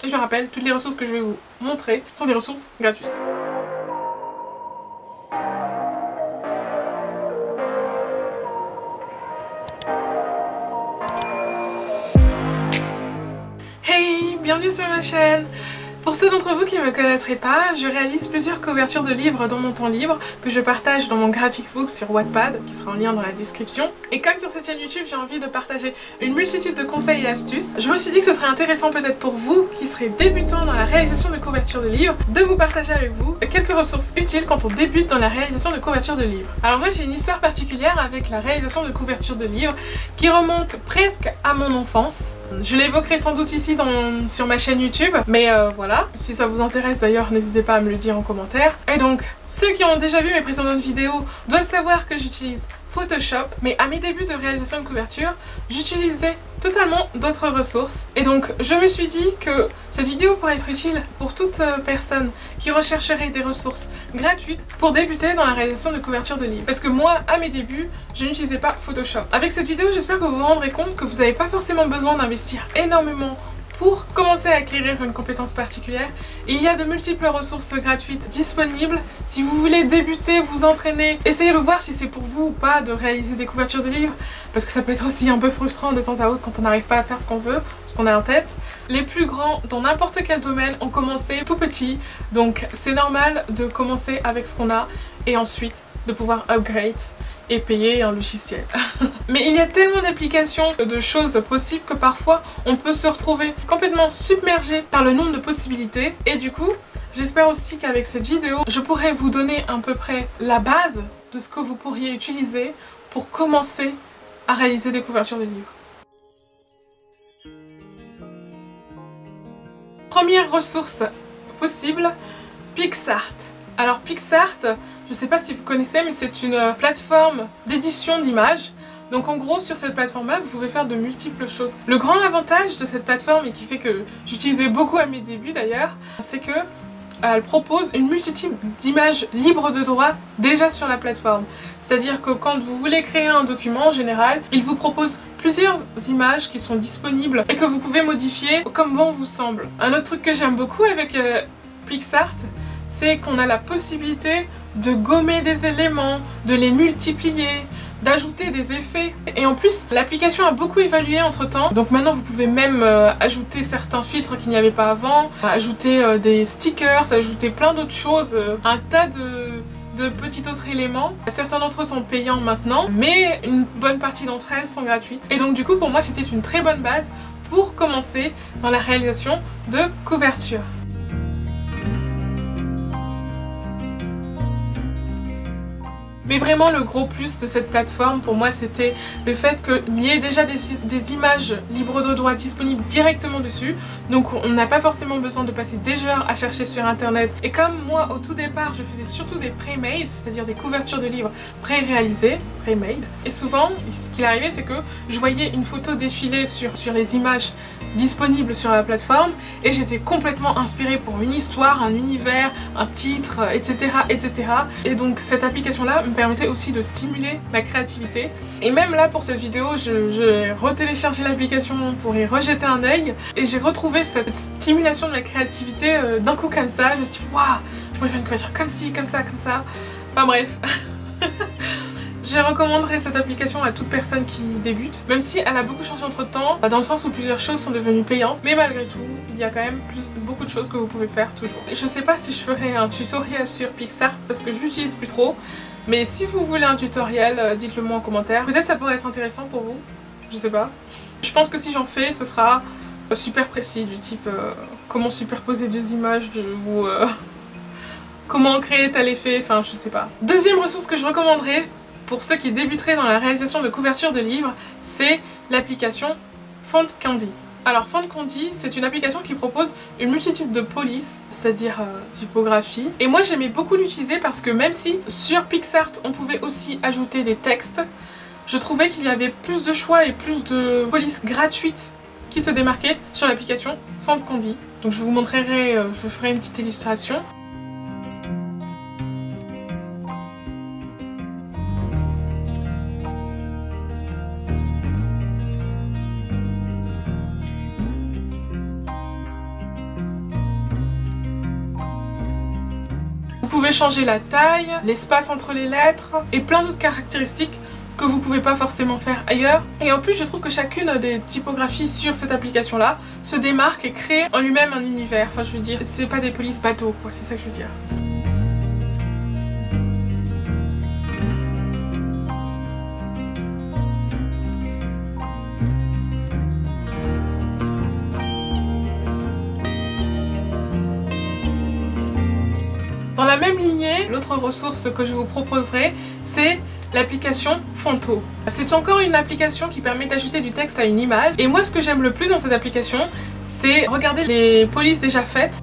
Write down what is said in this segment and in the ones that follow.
Et je le rappelle, toutes les ressources que je vais vous montrer sont des ressources gratuites. Hey, bienvenue sur ma chaîne. Pour ceux d'entre vous qui ne me connaîtraient pas, je réalise plusieurs couvertures de livres dans mon temps libre que je partage dans mon graphic book sur Wattpad, qui sera en lien dans la description. Et comme sur cette chaîne YouTube, j'ai envie de partager une multitude de conseils et astuces, je me suis dit que ce serait intéressant peut-être pour vous qui serez débutants dans la réalisation de couvertures de livres, de vous partager avec vous quelques ressources utiles quand on débute dans la réalisation de couvertures de livres. Alors moi j'ai une histoire particulière avec la réalisation de couvertures de livres qui remonte presque à mon enfance. Je l'évoquerai sans doute ici sur ma chaîne YouTube, mais voilà. Si ça vous intéresse d'ailleurs, n'hésitez pas à me le dire en commentaire. Et donc, ceux qui ont déjà vu mes précédentes vidéos doivent savoir que j'utilise Photoshop, mais à mes débuts de réalisation de couverture, j'utilisais totalement d'autres ressources. Et donc, je me suis dit que cette vidéo pourrait être utile pour toute personne qui rechercherait des ressources gratuites pour débuter dans la réalisation de couverture de livres. Parce que moi, à mes débuts, je n'utilisais pas Photoshop. Avec cette vidéo, j'espère que vous vous rendrez compte que vous n'avez pas forcément besoin d'investir énormément pour commencer à acquérir une compétence particulière. Il y a de multiples ressources gratuites disponibles. Si vous voulez débuter, vous entraîner, essayez de voir si c'est pour vous ou pas de réaliser des couvertures de livres, parce que ça peut être aussi un peu frustrant de temps à autre quand on n'arrive pas à faire ce qu'on veut, ce qu'on a en tête. Les plus grands dans n'importe quel domaine ont commencé tout petit, donc c'est normal de commencer avec ce qu'on a et ensuite de pouvoir upgrade et payer un logiciel. Mais il y a tellement d'applications, de choses possibles que parfois on peut se retrouver complètement submergé par le nombre de possibilités. Et du coup, j'espère aussi qu'avec cette vidéo, je pourrai vous donner à peu près la base de ce que vous pourriez utiliser pour commencer à réaliser des couvertures de livres. Première ressource possible, PicsArt. Alors PicsArt, je ne sais pas si vous connaissez, mais c'est une plateforme d'édition d'images. Donc en gros, sur cette plateforme-là, vous pouvez faire de multiples choses. Le grand avantage de cette plateforme, et qui fait que j'utilisais beaucoup à mes débuts d'ailleurs, c'est que elle propose une multitude d'images libres de droit déjà sur la plateforme. C'est-à-dire que quand vous voulez créer un document en général, il vous propose plusieurs images qui sont disponibles et que vous pouvez modifier comme bon vous semble. Un autre truc que j'aime beaucoup avec PicsArt, c'est qu'on a la possibilité de gommer des éléments, de les multiplier, d'ajouter des effets. Et en plus, l'application a beaucoup évolué entre temps. Donc maintenant, vous pouvez même ajouter certains filtres qu'il n'y avait pas avant, ajouter des stickers, ajouter plein d'autres choses, un tas de petits autres éléments. Certains d'entre eux sont payants maintenant, mais une bonne partie d'entre elles sont gratuites. Et donc du coup, pour moi, c'était une très bonne base pour commencer dans la réalisation de couverture. Mais vraiment le gros plus de cette plateforme pour moi c'était le fait qu'il y ait déjà des images libres de droit disponibles directement dessus. Donc on n'a pas forcément besoin de passer des heures à chercher sur internet. Et comme moi au tout départ je faisais surtout des pre-made, c'est-à-dire des couvertures de livres pré-réalisées, pre-made. Et souvent ce qui arrivait c'est que je voyais une photo défiler sur les images disponibles sur la plateforme et j'étais complètement inspirée pour une histoire, un univers, un titre, etc. etc. Et donc cette application là me permettait aussi de stimuler ma créativité. Et même là pour cette vidéo, j'ai retéléchargé l'application pour y rejeter un œil et j'ai retrouvé cette stimulation de la créativité d'un coup comme ça. Je me suis dit waouh, je pourrais faire une couverture comme ci, comme ça, comme ça. Enfin bref. Je recommanderais cette application à toute personne qui débute, même si elle a beaucoup changé entre temps, dans le sens où plusieurs choses sont devenues payantes, mais malgré tout, il y a quand même beaucoup de choses que vous pouvez faire toujours. Et je sais pas si je ferai un tutoriel sur PicsArt parce que je l'utilise plus trop, mais si vous voulez un tutoriel, dites-le moi en commentaire. Peut-être ça pourrait être intéressant pour vous, je sais pas. Je pense que si j'en fais, ce sera super précis, du type comment superposer deux images ou comment créer tel effet, enfin je sais pas. Deuxième ressource que je recommanderais pour ceux qui débuteraient dans la réalisation de couverture de livres, c'est l'application FontCandy. Alors FontCandy, c'est une application qui propose une multitude de polices, c'est-à-dire typographie. Et moi j'aimais beaucoup l'utiliser parce que même si sur PicsArt on pouvait aussi ajouter des textes, je trouvais qu'il y avait plus de choix et plus de polices gratuites qui se démarquaient sur l'application FontCandy. Donc je vous montrerai, je ferai une petite illustration. Vous pouvez changer la taille, l'espace entre les lettres et plein d'autres caractéristiques que vous pouvez pas forcément faire ailleurs. Et en plus je trouve que chacune des typographies sur cette application là se démarque et crée en lui-même un univers. Enfin je veux dire, c'est pas des polices bateaux quoi, c'est ça que je veux dire. Dans la même lignée, l'autre ressource que je vous proposerai, c'est l'application Fonto. C'est encore une application qui permet d'ajouter du texte à une image. Et moi, ce que j'aime le plus dans cette application, c'est regarder les polices déjà faites.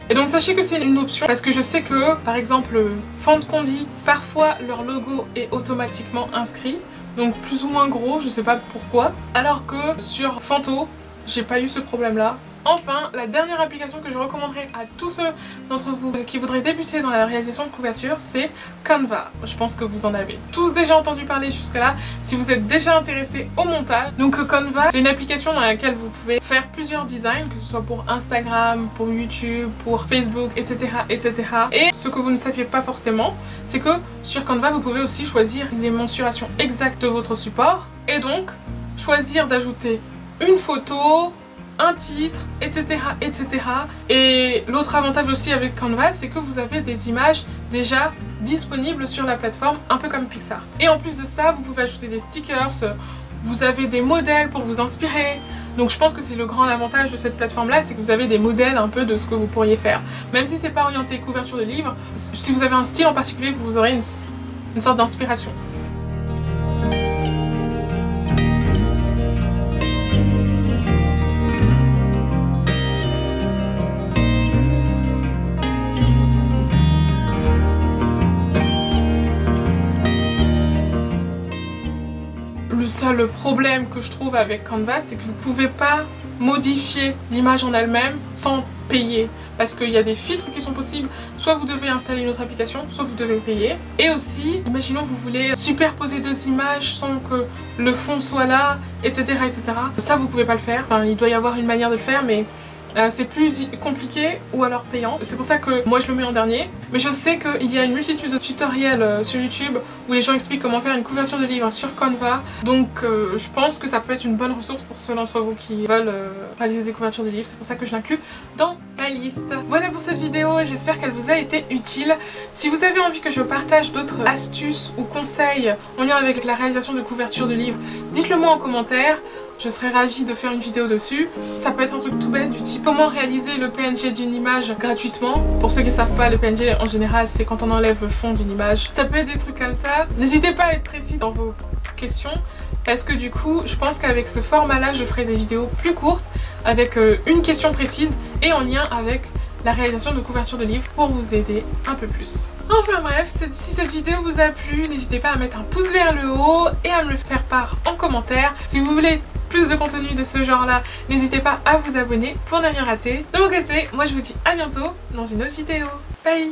Et donc sachez que c'est une option parce que je sais que par exemple Fonte-Condy, parfois leur logo est automatiquement inscrit, donc plus ou moins gros, je sais pas pourquoi, alors que sur Fonto, j'ai pas eu ce problème là. Enfin, la dernière application que je recommanderais à tous ceux d'entre vous qui voudraient débuter dans la réalisation de couverture, c'est Canva. Je pense que vous en avez tous déjà entendu parler jusque là, si vous êtes déjà intéressé au montage. Donc Canva, c'est une application dans laquelle vous pouvez faire plusieurs designs, que ce soit pour Instagram, pour YouTube, pour Facebook, etc. etc. Et ce que vous ne saviez pas forcément, c'est que sur Canva, vous pouvez aussi choisir les mensurations exactes de votre support, et donc choisir d'ajouter une photo, un titre, etc. etc. Et l'autre avantage aussi avec Canva, c'est que vous avez des images déjà disponibles sur la plateforme, un peu comme PixArt. Et en plus de ça, vous pouvez ajouter des stickers, vous avez des modèles pour vous inspirer. Donc je pense que c'est le grand avantage de cette plateforme là, c'est que vous avez des modèles un peu de ce que vous pourriez faire. Même si c'est pas orienté couverture de livre, si vous avez un style en particulier, vous aurez une sorte d'inspiration. Le seul problème que je trouve avec Canva, c'est que vous pouvez pas modifier l'image en elle-même sans payer, parce qu'il y a des filtres qui sont possibles. Soit vous devez installer une autre application, soit vous devez payer. Et aussi, imaginons vous voulez superposer deux images sans que le fond soit là, etc. etc. Ça vous pouvez pas le faire, enfin, il doit y avoir une manière de le faire, mais c'est plus compliqué ou alors payant. C'est pour ça que moi je le mets en dernier. Mais je sais qu'il y a une multitude de tutoriels sur YouTube où les gens expliquent comment faire une couverture de livre sur Canva. Donc je pense que ça peut être une bonne ressource pour ceux d'entre vous qui veulent réaliser des couvertures de livres. C'est pour ça que je l'inclus dans ma liste. Voilà pour cette vidéo, j'espère qu'elle vous a été utile. Si vous avez envie que je partage d'autres astuces ou conseils en lien avec la réalisation de couvertures de livres, dites-le moi en commentaire. Je serais ravie de faire une vidéo dessus. Ça peut être un truc tout bête du type comment réaliser le PNG d'une image gratuitement. Pour ceux qui ne savent pas, le PNG en général c'est quand on enlève le fond d'une image. Ça peut être des trucs comme ça. N'hésitez pas à être précis dans vos questions parce que du coup je pense qu'avec ce format là je ferai des vidéos plus courtes avec une question précise et en lien avec la réalisation de couverture de livres pour vous aider un peu plus. Enfin bref, si cette vidéo vous a plu, n'hésitez pas à mettre un pouce vers le haut et à me le faire part en commentaire. Si vous voulez plus de contenu de ce genre là, n'hésitez pas à vous abonner pour ne rien rater. De mon côté, moi je vous dis à bientôt dans une autre vidéo. Bye!